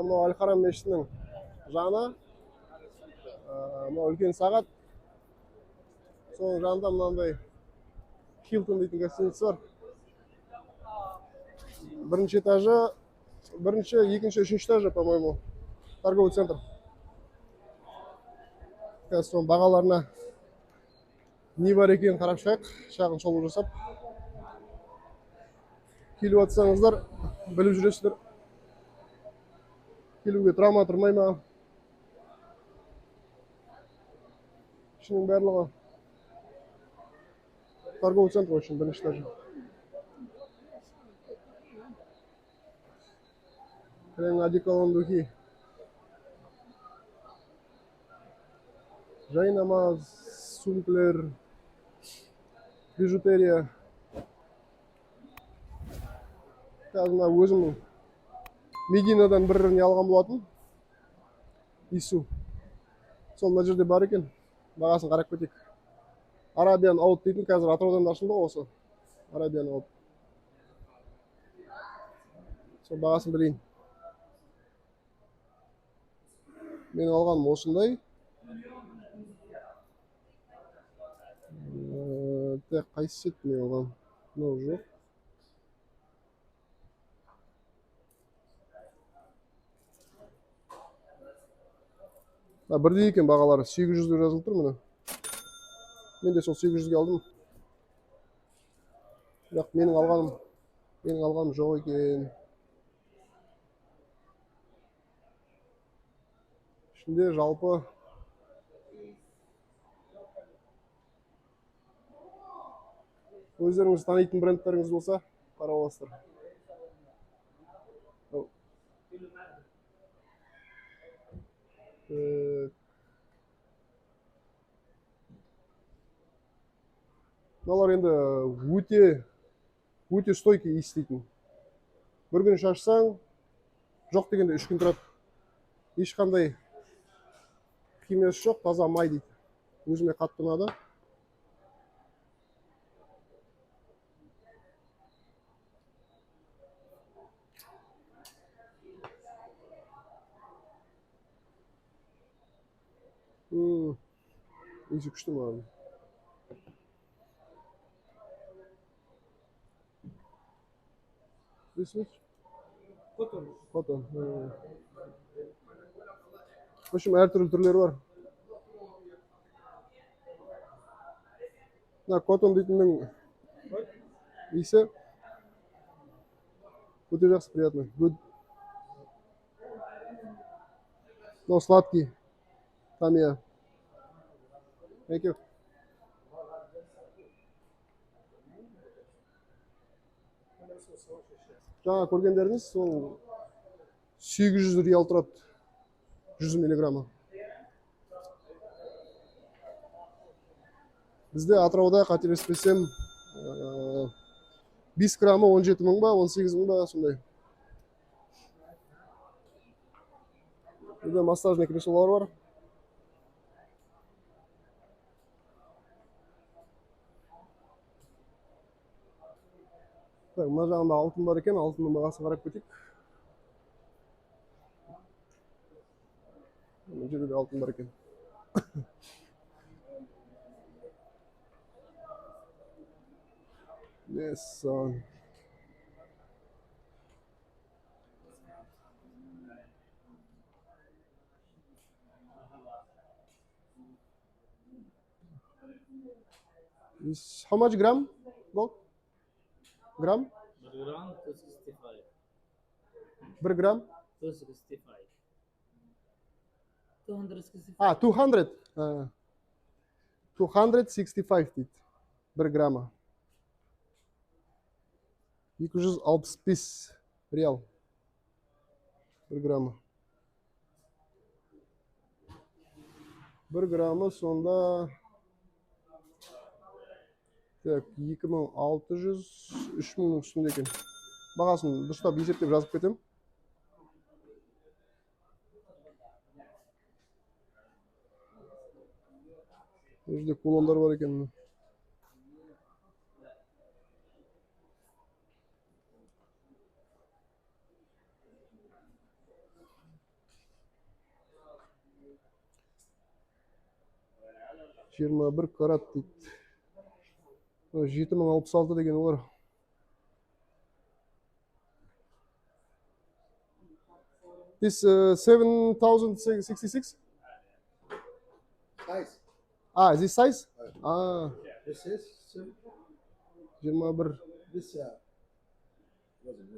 мынау Әл-Харам мешітінің жаны. Мынау үлкен сағат. Соның жанында мынандай Хилтон дейтін гостиница бар. Бірінші этажы, бірінші, екінші, үшінші этажы, по-моему, торговый центр. Қазір соның бағаларына не бар екенін қарап шығайық, шағын шолу жасап. Келіп атсаңыздар, біліп жүресіздер. Келуге тұра ма, тұрмай ма. Ішінің барлығы торговый центр үшін бірінші этажы. Крем одеколон духи. Жайнамаз, сумкілер, бижутерия. Қазір мына өзімнің Мединадан бір не алған болатын. Ису. Сол мына жерде бар екен. Бағасын қарап кетейік. Arabian Out дейтін қазір Атыраудан ашылды осы. Arabian Out. Сол бағасын білейін. Мен алғаным осындай. Так, қайсы сет мен алған? Мынау жоқ. Бірдей екен бағалары. 800 деп жазылып тұр міне. Мен де сол 800-ге алдым. Бірақ менің алғаным жоқ екен. Ішінде жалпы өздеріңіз танитын брендтеріңіз болса, қарап аласыздар. Мыналар енді өте стойкий иіс-титін. Бір күн шашсаң, жоқ дегенде 3 күн тұрады. Ешқандай химиясы жоқ, таза май дейді. Өзіме қатты ұнады. Иісі күшті маған. This Cotton. В общем, әртүрлі түрлері бар. Мына Cotton дейтіннің иісі өте жақсы, приятный. Но сладкий. Тамия. Thank you. Жаңа көргендеріңіз сол 800 риал тұрады. 100 миллиграммы. Бізде Атырауда қателеспесем 5 граммы 17 мың ба, 18 мың ба, сондай. Burada massajный креслолар бар. Так, мына жағында алтын бар екен, алтынның бағасын қарап кетейік. Мына жерде де алтын бар екен. Нессан. How much gram? Gold? Gram? 1 gram 265. 1 gram? 265. 265. 200. 265 дейді. 1 грамма. 265 реал. 1 грамма. 1 граммы сонда... Так, 2600, 3000 үстінде екен. Бағасын дұрыстап есептеп жазып кетем. Өзде кулондар бар екен. 21 карат дейді. 7066 деген олар. This 7066? Size. Ah, this size? Ah, This is 21. this wasn't.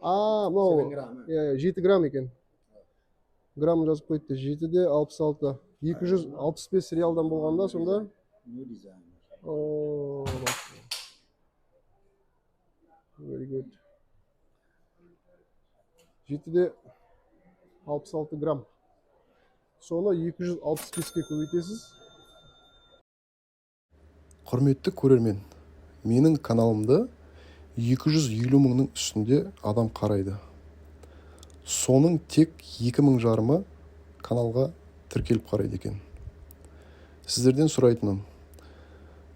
Ah, 7 no. gram. 7 грамм екен. Грамм жазып қойыпты. 7-де 66. 265 реалдан болғанда сонда. New design. Oh, very good. 7-де 66 грамм. Соны 265-ке көбейтесіз. Құрметті көрермен, менің каналымды 250 мыңның үстінде адам қарайды. Соның тек 2000 жарымы каналға тіркеліп қарайды екен. Сіздерден сұрайтыным,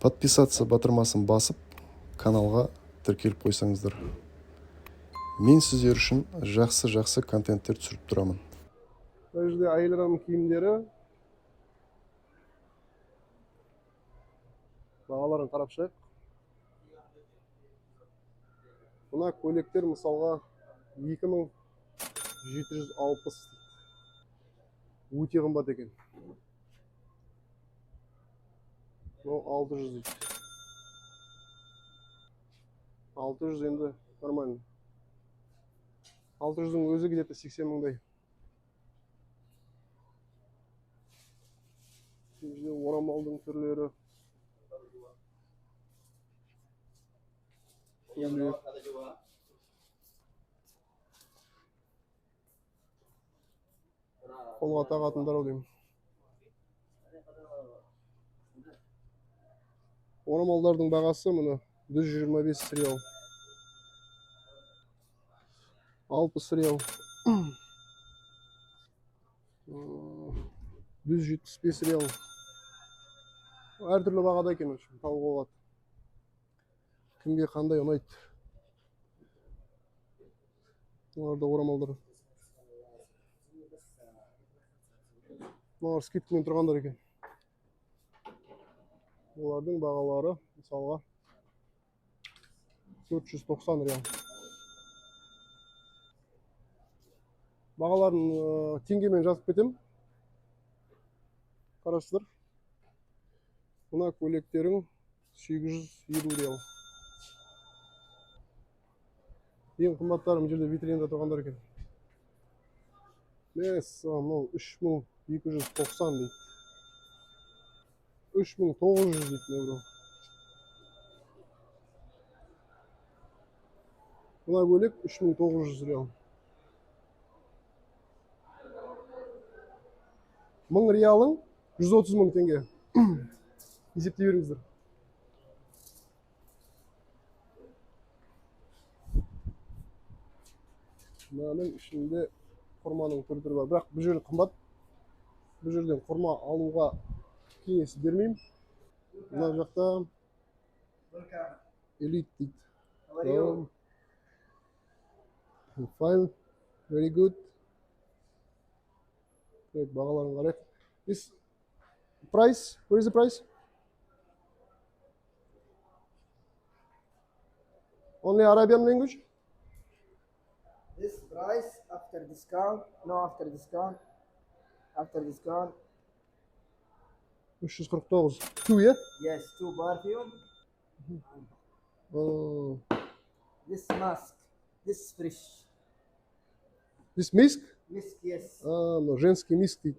подписаться батырмасын басып, каналға тіркеліп қойсаңыздар. Мен сіздер үшін жақсы контенттер түсіріп тұрамын. Бұл жерде әйел адамның киімдері. Бағаларын қарап шығайық. Мына көйлектер мысалға 2760. Өте қымбат екен. Бұл 600 дейді. 600 енді нормально. 600-дің өзі где-то 80 мыңдай. Şimdi oramaldың түрлері. Көйлек. Қолға тағатындар деймін. Орамалдардың бағасы мұны 125 реал. 60 реал. 175 реал. Әртүрлі бағада екен, тауып алады. Кімге қандай ұнайды? Оларда орамалдар. Олар скидкамен тұрғандар екен. Олардың бағалары мысалға 490 реал. Бағаларын теңгемен жазып кетем. Қарасыздар. Мына көйлектерің 850 реал. Ең қымбаттары бұл жерде витринада тұрғандар екен. Мынау 3290 дейді. 3900 дейді. Мына көйлек 3900 реал. 1000 реалың 130 мың теңге. Есептей беріңіздер. Мынаның ішінде құрманың түрі бар. Бірақ бұл жерде қымбат. Бұл жерден құрма алуға кеңес бермеймін. Мына жақта элит дейді. Fine, very good. Бағаларын қарайық. This price, what is the price? Only Arabian language? This price after discount, no after discount, after discount, 349. Two, yeah? yes, 2 perfume. Oh. This mask, this fresh. This misk? Misk, yes. No, женский миск дейді.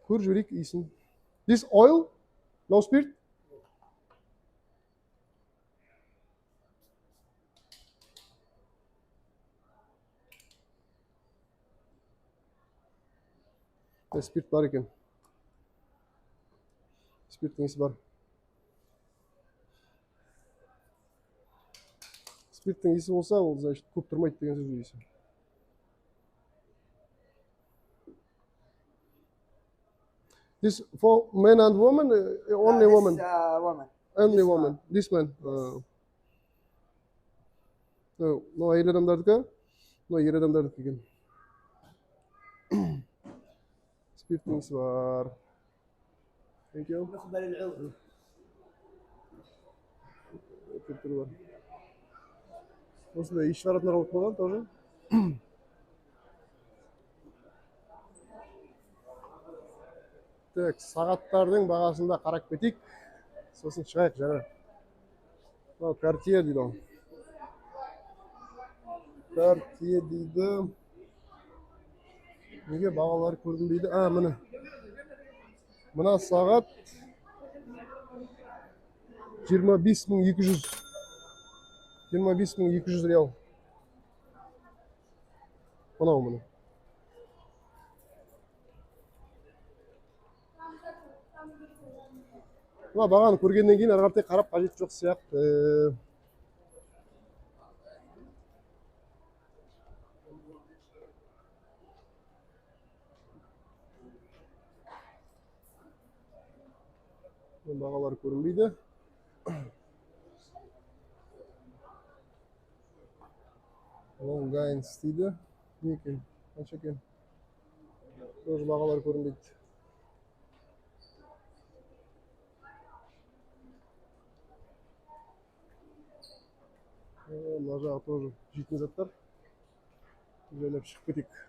Көр жүрек иісін. This oil? No spirit? Спирт бар екен. Спирттің иісі бар. Спирттің иісі болса, ол значит көп тұрмайды деген сөз иісі. This for men and women, only This, woman. woman. Only this woman. This man. No, әйел адамдардікі. мына ер адамдардікі екен. Спиртіңіз бар. Thank you. بالنسبة للعود Фильтр бар. Осындай иш баратындар болып қойған тоже. Так, сағаттардың бағасында қарап кетейік. Сосын шығайық жаңа. Мынау Cartier дейді ол. Cartier дейді. Неге бағалары көрінбейді? Міне. Мына сағат 25.200. 25.200 реал. Мынау міне. Мына бағаны көргеннен кейін ары қаратай қарап қажет жоқ сияқты. Бағалар көрінбейді. Long Guidance дейді. Не екен? Қанша екен? Тоже бағалар көрінбейді. Мына жағы тоже жейтін заттар. Жайлап шығып кетейік.